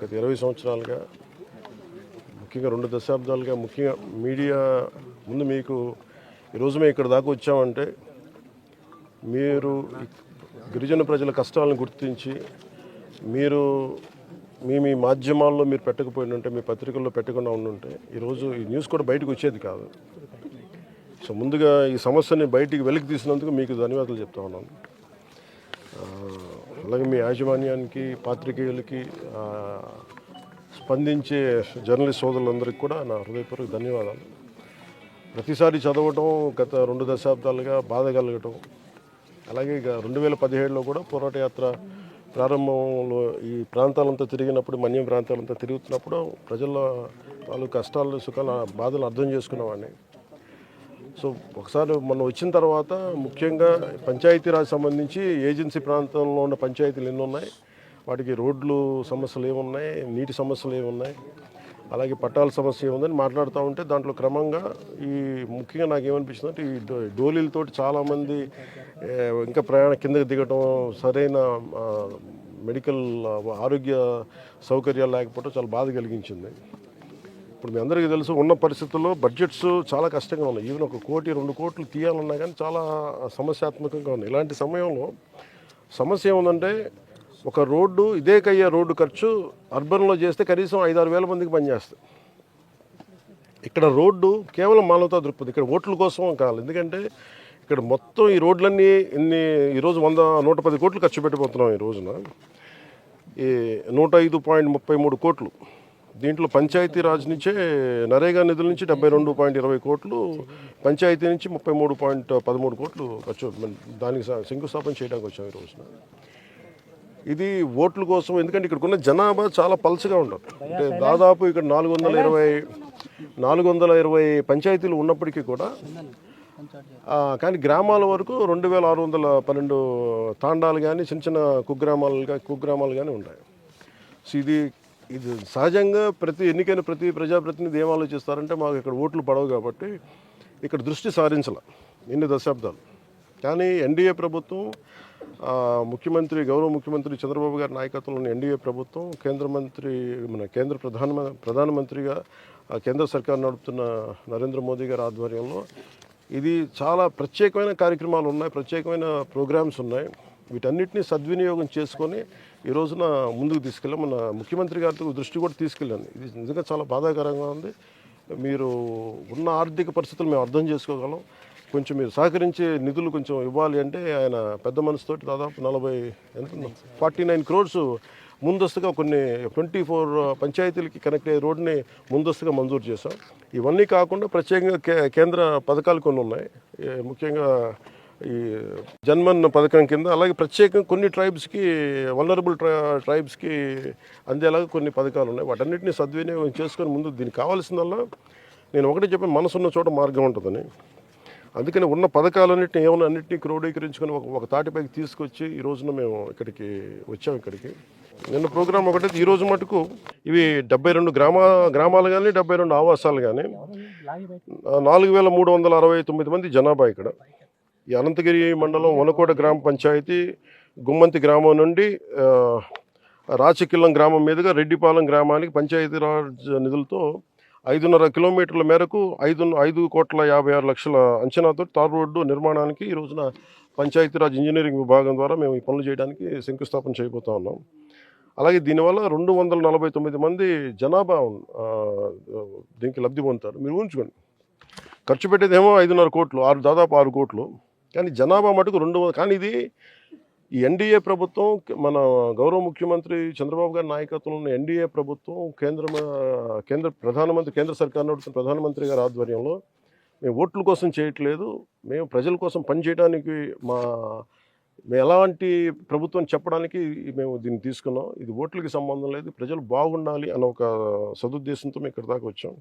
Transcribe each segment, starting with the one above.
గత 20 సంవత్సరాలుగా ముఖ్యంగా 2 దశాబ్దాలుగా ముఖ్యంగా మీడియా ముందు మీకు ఈరోజు మేము ఇక్కడ దాకా వచ్చామంటే మీరు గిరిజన ప్రజల కష్టాలను గుర్తించి మీరు మీ మాధ్యమాల్లో మీరు పెట్టకపోయినంటే మీ పత్రికల్లో పెట్టకుండా ఉండుంటే ఈరోజు ఈ న్యూస్ కూడా బయటకు వచ్చేది కాదు. సో ముందుగా ఈ సమస్యని బయటికి వెలికి తీసినందుకు మీకు ధన్యవాదాలు చెప్తా ఉన్నాను. అలాగే మీ యాజమాన్యానికి పాత్రికేయులకి స్పందించే జర్నలిస్ట్ సోదరులందరికీ కూడా నా హృదయపూర్వక ధన్యవాదాలు. ప్రతిసారి చదవటం గత 2 దశాబ్దాలుగా బాధ కలగటం, అలాగే ఇక 2017లో కూడా పోరాట యాత్ర ప్రారంభంలో ఈ ప్రాంతాలంతా తిరిగినప్పుడు మన్యం ప్రాంతాలంతా తిరుగుతున్నప్పుడు ప్రజల వాళ్ళు కష్టాలు సుఖాలు బాధలు అర్థం చేసుకునేవాడిని. సో ఒకసారి మనం వచ్చిన తర్వాత ముఖ్యంగా పంచాయతీరాజ్ సంబంధించి ఏజెన్సీ ప్రాంతంలో ఉన్న పంచాయతీలు ఎన్ని ఉన్నాయి, వాటికి రోడ్లు సమస్యలు ఏమున్నాయి, నీటి సమస్యలు ఏమున్నాయి, అలాగే పట్టాల సమస్య ఏముందని మాట్లాడుతూ ఉంటే దాంట్లో క్రమంగా ఈ ముఖ్యంగా నాకు ఏమనిపించిందంటే ఈ డోలీలతోటి చాలామంది ఇంకా కిందకి దిగటం, సరైన మెడికల్ ఆరోగ్య సౌకర్యాలు లేకపోవడం చాలా బాధ కలిగించింది. ఇప్పుడు మీ అందరికీ తెలుసు ఉన్న పరిస్థితుల్లో బడ్జెట్స్ చాలా కష్టంగా ఉన్నాయి. ఈవెన్ 1 కోటి 2 కోట్లు తీయాలన్నా కానీ చాలా సమస్యాత్మకంగా ఉంది. ఇలాంటి సమయంలో సమస్య ఏముందంటే ఒక రోడ్డు ఇదేకయ్యే రోడ్డు ఖర్చు అర్బన్లో చేస్తే కనీసం 5-6 వేల మందికి పనిచేస్తుంది. ఇక్కడ రోడ్డు కేవలం మానవతా దృక్పథం, ఇక్కడ ఓట్ల కోసం కావాలి. ఎందుకంటే ఇక్కడ మొత్తం ఈ రోడ్లన్నీ ఈరోజు 110 కోట్లు ఖర్చు పెట్టిపోతున్నాం. ఈ రోజున ఈ 105.33 కోట్లు, దీంట్లో పంచాయతీరాజ్ నుంచే నరేగా నిధుల నుంచి 72.20 కోట్లు, పంచాయతీ నుంచి 33.13 కోట్లు ఖర్చు దానికి శంకుస్థాపన చేయడానికి వచ్చాం ఈ రోజున. ఇది ఓట్ల కోసం, ఎందుకంటే ఇక్కడికున్న జనాభా చాలా పల్చగా ఉండదు. అంటే దాదాపు ఇక్కడ 420 పంచాయతీలు ఉన్నప్పటికీ కూడా కానీ గ్రామాల వరకు 2612 తాండాలు కానీ చిన్న చిన్న కుగ్రామాలు కానీ ఉన్నాయి. సో ఇది సహజంగా ఎన్నికైన ప్రతి ప్రజాప్రతినిధి ఏం ఆలోచిస్తారంటే మాకు ఇక్కడ ఓట్లు పడవు కాబట్టి ఇక్కడ దృష్టి సారించాల ఎన్ని దశాబ్దాలు. కానీ ఎన్డీఏ ప్రభుత్వం గౌరవ ముఖ్యమంత్రి చంద్రబాబు గారి నాయకత్వంలోని ఎన్డీఏ ప్రభుత్వం కేంద్ర ప్రధానమంత్రిగా కేంద్ర సర్కార్ నడుపుతున్న నరేంద్ర మోదీ గారి ఆధ్వర్యంలో ఇది చాలా ప్రత్యేకమైన కార్యక్రమాలు ఉన్నాయి, ప్రత్యేకమైన ప్రోగ్రామ్స్ ఉన్నాయి. వీటన్నిటిని సద్వినియోగం చేసుకొని ఈ రోజున ముందుకు తీసుకెళ్ళాం. మన ముఖ్యమంత్రి గారితో దృష్టి కూడా తీసుకెళ్ళాను. ఇది నిజంగా చాలా బాధాకరంగా ఉంది. మీరు ఉన్న ఆర్థిక పరిస్థితులు మేము అర్థం చేసుకోగలం, కొంచెం మీరు సహకరించే నిధులు కొంచెం ఇవ్వాలి అంటే ఆయన పెద్ద మనసుతోటి దాదాపు 49 crores ముందస్తుగా కొన్ని 24 పంచాయతీలకి కనెక్ట్ అయ్యే రోడ్ని ముందస్తుగా మంజూరు చేశాం. ఇవన్నీ కాకుండా ప్రత్యేకంగా కేంద్ర పథకాలు కొన్ని ఉన్నాయి, ముఖ్యంగా ఈ జన్మన్ పథకం కింద, అలాగే ప్రత్యేకంగా కొన్ని ట్రైబ్స్కి వల్నరబుల్ ట్రైబ్స్కి అందేలాగా కొన్ని పథకాలు ఉన్నాయి. వాటన్నిటిని సద్వినియోగం చేసుకొని ముందు దీనికి కావాల్సిందల్లా నేను ఒకటే చెప్పాను, మనసున్న చోట మార్గం ఉంటుందని. అందుకని ఉన్న పథకాలన్నింటినీ అన్నింటినీ క్రోడీకరించుకొని ఒక తాటిపైకి తీసుకొచ్చి ఈ రోజున మేము ఇక్కడికి వచ్చాం. ఇక్కడికి నిన్న ప్రోగ్రాం ఒకటి, ఈరోజు మటుకు ఇవి 72 గ్రామాలు కానీ 72 ఆవాసాలు కానీ 4369 మంది జనాభా ఇక్కడ. ఈ అనంతగిరి మండలం వనకోట గ్రామ పంచాయతీ గుమ్మంతి గ్రామం నుండి రాచకిల్లం గ్రామం మీదుగా రెడ్డిపాలెం గ్రామానికి పంచాయతీరాజ్ నిధులతో 5.5 కిలోమీటర్ల మేరకు 5,56,00,000 అంచనాతో తార్ రోడ్డు నిర్మాణానికి ఈ రోజున పంచాయతీరాజ్ ఇంజనీరింగ్ విభాగం ద్వారా మేము ఈ పనులు చేయడానికి శంకుస్థాపన చేయబోతా ఉన్నాం. అలాగే దీనివల్ల 249 మంది జనాభా దీనికి లబ్ధి పొందుతారు. మీరు ఊహించుకోండి, ఖర్చు పెట్టేదేమో 5.5 కోట్లు, దాదాపు 6 కోట్లు, కానీ జనాభా మటుకు 200. కానీ ఇది ఈ ఎన్డీఏ ప్రభుత్వం, మన గౌరవ ముఖ్యమంత్రి చంద్రబాబు గారి నాయకత్వంలో ఉన్న ఎన్డీఏ ప్రభుత్వం కేంద్ర సర్కార్ నడుపుతున్న ప్రధానమంత్రి గారి ఆధ్వర్యంలో మేము ఓట్ల కోసం చేయట్లేదు, మేము ప్రజల కోసం పనిచేయడానికి మేము ఎలాంటి ప్రభుత్వం చెప్పడానికి మేము దీన్ని తీసుకున్నాం. ఇది ఓట్లకి సంబంధం లేదు, ప్రజలు బాగుండాలి అన్న ఒక సదుద్దేశంతో మేము ఇక్కడ దాకా వచ్చాం.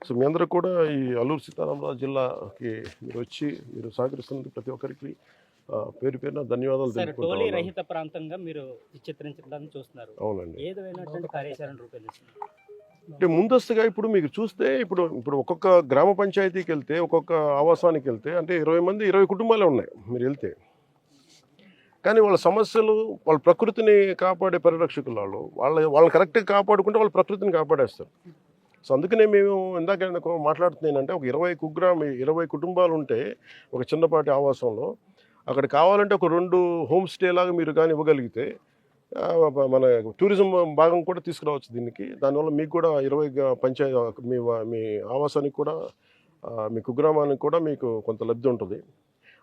సో మీ అందరూ కూడా ఈ అల్లూరు సీతారామరాజు జిల్లాకి మీరు వచ్చి మీరు సహకరిస్తున్నది ప్రతి ఒక్కరికి పేరు పేరున ధన్యవాదాలు తెలుపుకుంటున్నాను. టోలీ రహిత ప్రాంతంగా మీరు చిత్రించడానికి చూస్తున్నారు. అవునండి. ఏదైనటువంటి కార్యాచరణ రూపొందించారు అంటే ముందస్తుగా ఇప్పుడు మీకు చూస్తే ఇప్పుడు ఒక్కొక్క గ్రామ పంచాయతీకి వెళ్తే, ఒక్కొక్క ఆవాసానికి వెళ్తే అంటే 20 మంది 20 కుటుంబాలే ఉన్నాయి మీరు వెళ్తే. కానీ వాళ్ళ సమస్యలు వాళ్ళ ప్రకృతిని కాపాడే పరిరక్షకులు వాళ్ళని కరెక్ట్గా కాపాడుకుంటే వాళ్ళ ప్రకృతిని కాపాడేస్తారు. సో అందుకనే మేము ఇందాక మాట్లాడుతున్నానంటే ఒక 20 కుటుంబాలు ఉంటే ఒక చిన్నపాటి ఆవాసంలో అక్కడ కావాలంటే ఒక 2 హోమ్ స్టే లాగా మీరు కానీ ఇవ్వగలిగితే మన టూరిజం భాగం కూడా తీసుకురావచ్చు దీనికి. దానివల్ల మీకు కూడా 20 పంచాయతీ మీ ఆవాసానికి కూడా మీ కుగ్రామానికి కూడా మీకు కొంత లబ్ధి ఉంటుంది.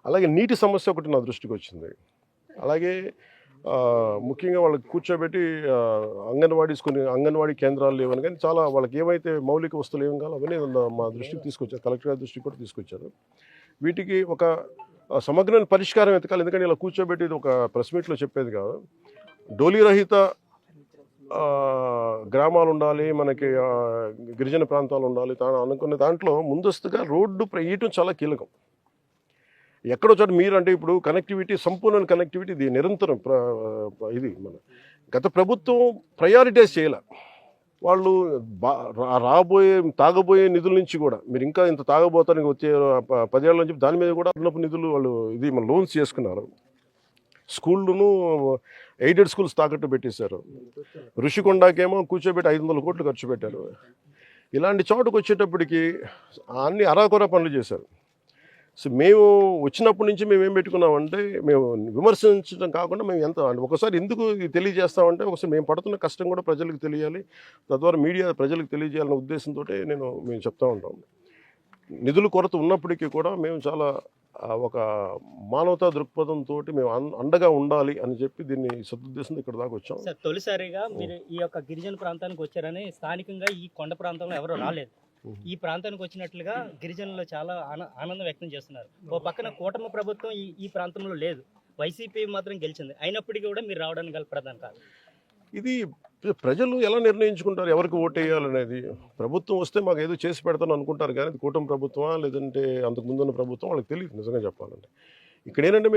అలాగే నీటి సమస్య ఒకటి నా దృష్టికి వచ్చింది. అలాగే ముఖ్యంగా వాళ్ళకి కూర్చోబెట్టి అంగన్వాడీ కేంద్రాలు లేవని కానీ చాలా వాళ్ళకి ఏమైతే మౌలిక వస్తువులు ఏం కావాలో అవన్నీ మా దృష్టికి తీసుకొచ్చారు, కలెక్టర్ గారి దృష్టికి కూడా తీసుకొచ్చారు. వీటికి ఒక సమగ్రమైన పరిష్కారం ఎతకాలి. ఎందుకంటే ఇలా కూర్చోబెట్టి ఒక ప్రెస్ మీట్లో చెప్పేది కాదు. డోలీ రహిత గ్రామాలు ఉండాలి, మనకి గిరిజన ప్రాంతాలు ఉండాలి. అనుకునే దాంట్లో ముందస్తుగా రోడ్డు వేయటం చాలా కీలకం. ఎక్కడో చోట మీరు అంటే ఇప్పుడు కనెక్టివిటీ, సంపూర్ణ కనెక్టివిటీ ఇది నిరంతరం ఇది మన గత ప్రభుత్వం ప్రయారిటైజ్ చేయాల. వాళ్ళు తాగబోయే నిధుల నుంచి కూడా మీరు ఇంకా ఇంత తాగబోతానికి వచ్చే 10 ఏళ్ళ నుంచి దాని మీద కూడా అదనపు నిధులు వాళ్ళు ఇది మన లోన్స్ చేసుకున్నారు. స్కూళ్ళను ఎయిడెడ్ స్కూల్స్ తాకట్టు పెట్టేశారు. ఋషికొండకేమో కూర్చోబెట్టి 500 కోట్లు ఖర్చు పెట్టారు. ఇలాంటి చోటుకు వచ్చేటప్పటికి అన్ని అరాకొర పనులు చేశారు. సో మేము వచ్చినప్పటి నుంచి మేము ఏం పెట్టుకున్నామంటే మేము విమర్శించడం కాకుండా మేము ఎంత ఒకసారి ఎందుకు తెలియజేస్తామంటే ఒకసారి మేము పడుతున్న కష్టం కూడా ప్రజలకు తెలియాలి, తద్వారా మీడియా ప్రజలకు తెలియజేయాలనే ఉద్దేశంతో మేము చెప్తూ ఉంటాం. నిధుల కొరత ఉన్నప్పటికీ కూడా మేము చాలా ఒక మానవతా దృక్పథంతో మేము అండగా ఉండాలి అని చెప్పి దీన్ని సదుద్దేశంతో ఇక్కడ దాకా వచ్చాం. సార్, తొలిసారిగా మీరు ఈ యొక్క గిరిజన ప్రాంతానికి వచ్చారని స్థానికంగా ఈ కొండ ప్రాంతంలో ఎవరు రాలేదు. ఈ ప్రాంతానికి వచ్చినట్లుగా గిరిజనులు చాలా ఆనందం వ్యక్తం చేస్తున్నారు. ఓ పక్కన కూటమి ప్రభుత్వం ఈ ప్రాంతంలో లేదు, వైసీపీ మాత్రం గెలిచింది. అయినప్పటికీ కూడా మీరు రావడానికి గల ప్రధాన కారణం ఇది ప్రజలు ఎలా నిర్ణయించుకుంటారు ఎవరికి ఓటేయాలనేది. ప్రభుత్వం వస్తే మాకు ఏదో చేసి పెడతాను అనుకుంటారు, కానీ అది కూటమి ప్రభుత్వమా లేదంటే అంతకుముందున్న ప్రభుత్వం వాళ్ళకి తెలియదు. నిజంగా చెప్పాలంటే ఇక్కడ ఏంటంటే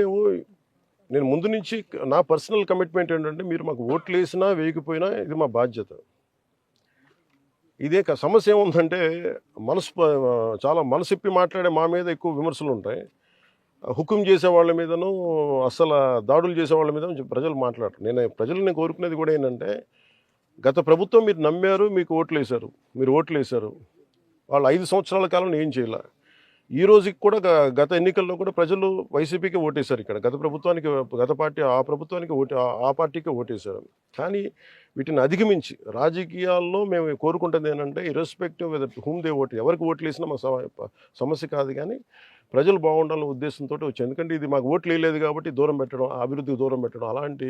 నేను ముందు నుంచి నా పర్సనల్ కమిట్మెంట్ ఏంటంటే మీరు మాకు ఓట్లు వేసినా వేయకపోయినా ఇది మా బాధ్యత. ఇదే సమస్య ఏముందంటే చాలా మనసిప్పి మాట్లాడే మా మీద ఎక్కువ విమర్శలు ఉంటాయి. హుకుం చేసే వాళ్ళ మీదను అసలు దాడులు చేసే వాళ్ళ మీద ప్రజలు మాట్లాడరు. నేను కోరుకునేది కూడా ఏంటంటే గత ప్రభుత్వం మీరు నమ్మారు, మీకు మీరు ఓట్లు వేశారు. వాళ్ళు 5 సంవత్సరాల కాలం ఏం చేయాల. ఈ రోజుకి కూడా గత ఎన్నికల్లో కూడా ప్రజలు వైసీపీకి ఓటేశారు. ఇక్కడ ఆ ప్రభుత్వానికి ఆ పార్టీకి ఓటేశారు. కానీ వీటిని అధిగమించి రాజకీయాల్లో మేము కోరుకుంటుంది ఏంటంటే ఇర్రెస్పెక్టివ్ హూమ్ దే ఓటు, ఎవరికి ఓట్లు వేసినా మా సమస్య కాదు, కానీ ప్రజలు బాగుండాలనే ఉద్దేశంతో వచ్చాయి. ఎందుకంటే ఇది మాకు ఓట్లు వేయలేదు కాబట్టి దూరం పెట్టడం, అభివృద్ధికి దూరం పెట్టడం, అలాంటి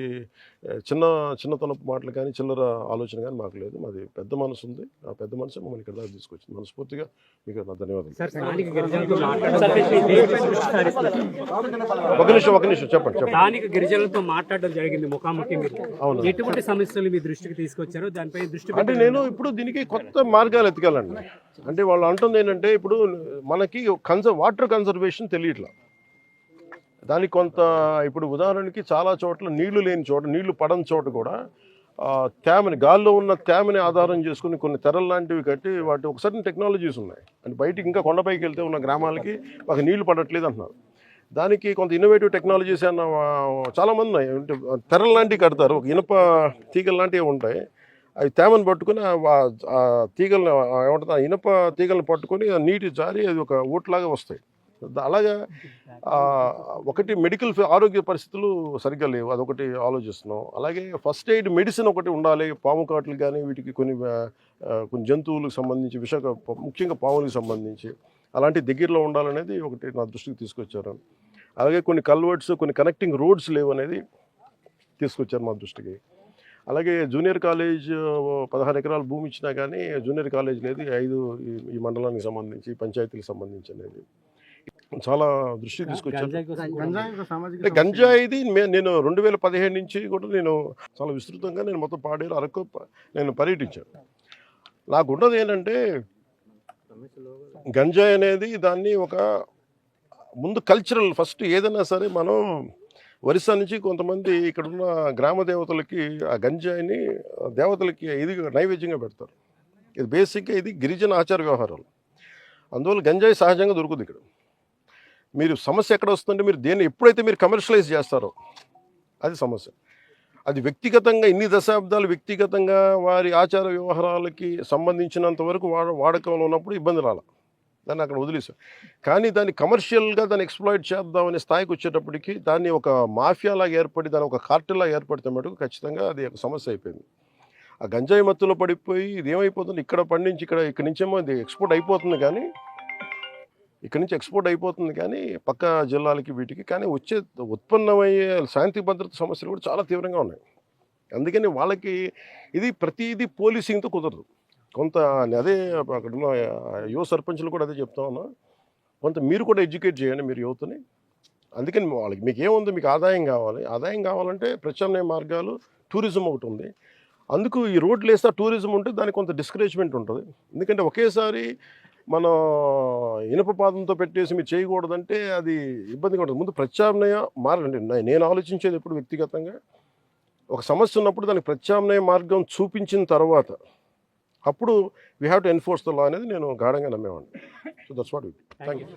చిన్నతనపు మాటలు కానీ చిల్లర ఆలోచన కానీ మాకు లేదు. మాది పెద్ద మనసు ఉంది. ఆ పెద్ద మనసు మమ్మల్ని ఇక్కడ దాకా తీసుకొచ్చింది. మనస్ఫూర్తిగా మీకు నా ధన్యవాదాలు. ఒక నిమిషం చెప్పండి. స్థానిక గిరిజనులతో మాట్లాడడం జరిగింది ముఖాముఖి. అవును, ఎటువంటి సమస్యలు మీ దృష్టికి తీసుకొచ్చారో దానిపై దృష్టి అంటే నేను ఇప్పుడు దీనికి కొత్త మార్గాలు ఎతకాలండి. అంటే వాళ్ళు అంటుంది ఏంటంటే ఇప్పుడు మనకి వాటర్ కన్సర్వేషన్ తెలియట్లా. దానికి కొంత ఇప్పుడు ఉదాహరణకి చాలా చోట్ల నీళ్లు లేని చోట, నీళ్లు పడని చోట కూడా గాల్లో ఉన్న తేమని ఆధారం చేసుకుని కొన్ని తెరలు లాంటివి కట్టి వాటి ఒకసారి టెక్నాలజీస్ ఉన్నాయి. అంటే బయటికి ఇంకా కొండపైకి వెళ్తే ఉన్న గ్రామాలకి మాకు నీళ్లు పడట్లేదు అంటున్నారు. దానికి కొంత ఇన్నోవేటివ్ టెక్నాలజీస్ అన్న చాలామంది ఉన్నాయి. అంటే తెరలు లాంటివి కడతారు, ఒక ఇనప తీగలు లాంటివి ఉంటాయి. అవి తేమను పట్టుకుని ఆ తీగలను ఏమంటుంది, ఆ ఇనప తీగలను పట్టుకొని నీటి జారి అది ఒక ఊట్లాగా వస్తాయి. అలాగా ఒకటి మెడికల్ ఆరోగ్య పరిస్థితులు సరిగ్గా లేవు, అదొకటి ఆలోచిస్తున్నాం. అలాగే ఫస్ట్ ఎయిడ్ మెడిసిన్ ఒకటి ఉండాలి. పాము కాట్లు కానీ వీటికి కొన్ని జంతువులకు సంబంధించి ముఖ్యంగా పాములకు సంబంధించి అలాంటి దగ్గరలో ఉండాలనేది ఒకటి నా దృష్టికి తీసుకొచ్చారు. అలాగే కొన్ని కల్వర్ట్స్, కొన్ని కనెక్టింగ్ రోడ్స్ లేవు అనేది తీసుకొచ్చారు మా దృష్టికి. అలాగే జూనియర్ కాలేజ్ 16 ఎకరాల భూమి ఇచ్చినా కానీ జూనియర్ కాలేజ్ లేదు. 5 ఈ మండలానికి సంబంధించి పంచాయతీలకు సంబంధించి అనేది చాలా దృష్టికి తీసుకొచ్చాను. గంజాయిది నేను 2017 నుంచి కూడా నేను చాలా విస్తృతంగా మొత్తం పాడేరు, అరకు నేను పర్యటించాను. నాకు ఉన్నది ఏంటంటే గంజాయి అనేది దాన్ని ఒక ముందు కల్చరల్, ఫస్ట్ ఏదైనా సరే మనం ఒరిస్సా నుంచి కొంతమంది ఇక్కడున్న గ్రామ దేవతలకి ఆ గంజాయిని దేవతలకి ఇది నైవేద్యంగా పెడతారు. ఇది బేసిక్గా ఇది గిరిజన ఆచార వ్యవహారాలు. అందువల్ల గంజాయి సహజంగా దొరుకుతుంది ఇక్కడ. మీరు సమస్య ఎక్కడ వస్తుందంటే మీరు ఎప్పుడైతే మీరు కమర్షియలైజ్ చేస్తారో అది సమస్య. అది వ్యక్తిగతంగా ఇన్ని దశాబ్దాలు వ్యక్తిగతంగా వారి ఆచార వ్యవహారాలకి సంబంధించినంత వరకు వాడకంలో ఉన్నప్పుడు ఇబ్బంది రాల, దాన్ని అక్కడ వదిలేసాం. కానీ దాన్ని కమర్షియల్గా దాన్ని ఎక్స్ప్లాయిట్ చేద్దామనే స్థాయికి వచ్చేటప్పటికి దాన్ని ఒక మాఫియాలాగా ఏర్పడి దాన్ని ఒక కార్టెల్లాగా ఏర్పడితే మటుకు ఖచ్చితంగా అది ఒక సమస్య అయిపోయింది. ఆ గంజాయి మత్తులో పడిపోయి ఇది ఏమైపోతుంది, ఇక్కడ పండించి ఇక్కడి నుంచేమో ఇది ఎక్స్పోర్ట్ అయిపోతుంది, కానీ ఇక్కడి నుంచి ఎక్స్పోర్ట్ అయిపోతుంది కానీ పక్క జిల్లాలకి వీటికి, కానీ వచ్చే ఉత్పన్నమయ్యే శాంతి భద్రత సమస్యలు కూడా చాలా తీవ్రంగా ఉన్నాయి. అందుకని వాళ్ళకి ఇది ప్రతిదీ పోలీసింగ్తో కుదరదు. కొంత అదే అక్కడ ఉన్న యువ సర్పంచులు కూడా అదే చెప్తా ఉన్నా, కొంత మీరు కూడా ఎడ్యుకేట్ చేయండి మీరు యువతని. అందుకని వాళ్ళకి మీకు ఏముంది, మీకు ఆదాయం కావాలి, ఆదాయం కావాలంటే ప్రత్యామ్నాయ మార్గాలు, టూరిజం ఒకటి ఉంది. అందుకు ఈ రోడ్లు వేస్తే టూరిజం ఉంటే దానికి కొంత డిస్కరేజ్మెంట్ ఉంటుంది. ఎందుకంటే ఒకేసారి మనం ఇనుప పాదంతో పెట్టేసి మీరు చేయకూడదంటే అది ఇబ్బందిగా ఉంటుంది. ముందు ప్రత్యామ్నాయ మార్గం, నేను ఆలోచించేది ఎప్పుడు వ్యక్తిగతంగా ఒక సమస్య ఉన్నప్పుడు దానికి ప్రత్యామ్నాయ మార్గం చూపించిన తర్వాత అప్పుడు we have to enforce the law అనేది నేను గాఢంగా నమ్మేవాడిని. So that's what. Thank you.